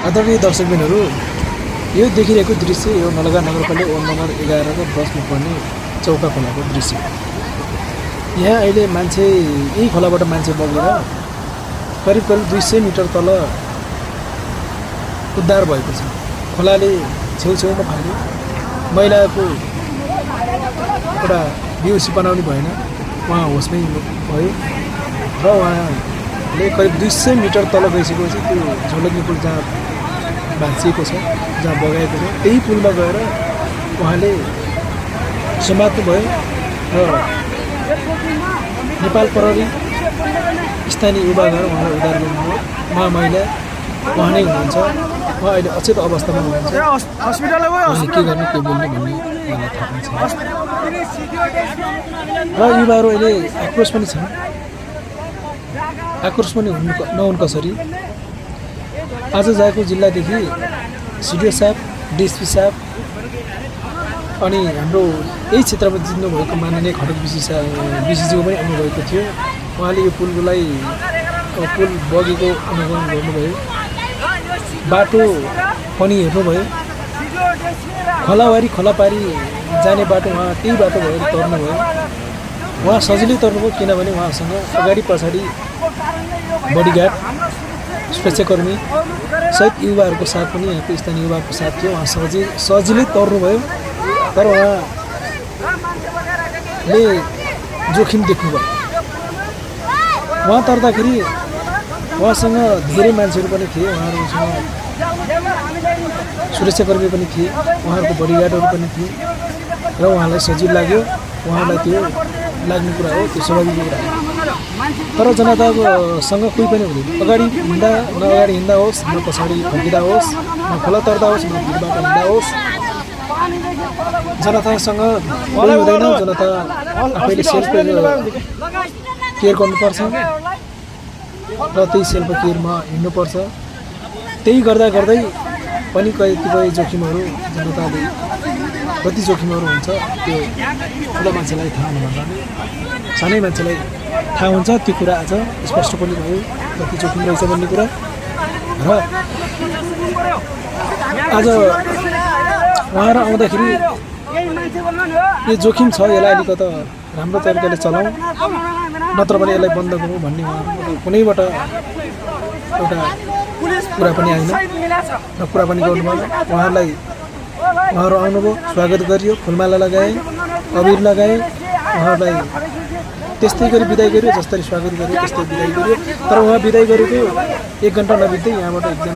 आदरणीय दर्शकबिनहरू, यो देखिरहेको दृश्य यो नलगा नगरपालिका वडा नम्बर 11 को 10 मा पर्ने चौका खोलाको दृश्य। यहाँ अहिले मान्छे यही खोलाबाट मान्छे बगेर करिब 200 मिटर तल उद्धार भएको छ। खोलाले छेउछेउमा फाल्यो। महिलाको एउटा बेहोसी बनाउने भएन, उहाँ होसमै भयो र उहाँले करिब 200 मिटर तल गइसकेपछि त्यो झोलकी पुल जहाँ भाँचिएको छ, जहाँ बगाएको छ, त्यही पुलमा गएर उहाँले समात्नु भयो र नेपाल प्रहरी स्थानीय युवा गएर उहाँलाई उद्धार गर्नुभयो। उहाँ महिला उहाँ नै हुनुहुन्छ। उहाँ अहिले अचेत अवस्थामा हुनुहुन्छ। उहाँले के गर्ने के बोल्ने भन्ने मलाई थाहा पनि छैन। र युवाहरू अहिले आक्रोश पनि छन्। आक्रोश पनि नहुन् कसरी। आज जाएको जिल्लादेखि सिडिओ साहब, डिएसपी साहब अनि हाम्रो यही क्षेत्रमा जित्नुभएको माननीय खड्ग बिसीज्यू पनि आउनुभएको थियो। उहाँले यो पुललाई पुल बगेको अवलोकन गर्नुभयो। बाटो पनि हेर्नुभयो। खोलावारी खोलापारी जाने बाटो उहाँ त्यही बाटो भएर तर्नुभयो। उहाँ सजिलै तर्नुभयो, किनभने उहाँसँग अगाडि पछाडि बडीगार्ड, सुरक्षाकर्मी सहित युवाहरूको साथ पनि यहाँको स्थानीय युवाको साथ थियो। उहाँ सजिलै तर्नुभयो। तर उहाँले जोखिम देख्नुभयो। उहाँ तर्दाखेरि उहाँसँग धेरै मान्छेहरू पनि थिए। उहाँहरूसँग सुरक्षाकर्मी पनि थिए, उहाँहरूको बडीगार्डहरू पनि थिए र उहाँलाई सजिलो लाग्यो। उहाँलाई त्यो लाग्ने कुरा हो, त्यो स्वाभाविक कुरा हो। तर जनतासँग कोही पनि हुँदैन। अगाडि हिँड्दा होस्, न पछाडि फर्किँदा होस्, न खोला तर्दा होस्, न भिडबाट हिँड्दा होस्, जनतासँग कोही हुँदैन। जनता आफैले सेल्फ केयर गर्नुपर्छ र त्यही सेल्फ केयरमा हिँड्नुपर्छ। त्यही गर्दा गर्दै पनि कतिपय जोखिमहरू जनताले कति जोखिमहरू हुन्छ त्यो ठुलो मान्छेलाई थाहा हुनुभन्दा सानै मान्छेलाई थाहा हुन्छ। त्यो कुरा आज स्पष्ट पनि भयो, कति जोखिम रहेछ भन्ने कुरा। र आज उहाँहरू आउँदाखेरि यो जोखिम छ, यसलाई अलिकता राम्रो तरिकाले चलाउँ, नत्र भने यसलाई बन्द गरौँ भन्ने उहाँहरू कुनैबाट एउटा कुरा पनि आएन र कुरा पनि गर्नुभयो। उहाँहरू आउनुभयो, स्वागत गरियो, फुलमाला लगाए, अबिर लगाए, उहाँहरूलाई त्यस्तै गरी बिदाई गर्यो। जसरी स्वागत गर्यो त्यस्तै बिदाई गर्यो। तर उहाँ बिदाई गरेको 1 घन्टा नबित्दै यहाँबाट एकजना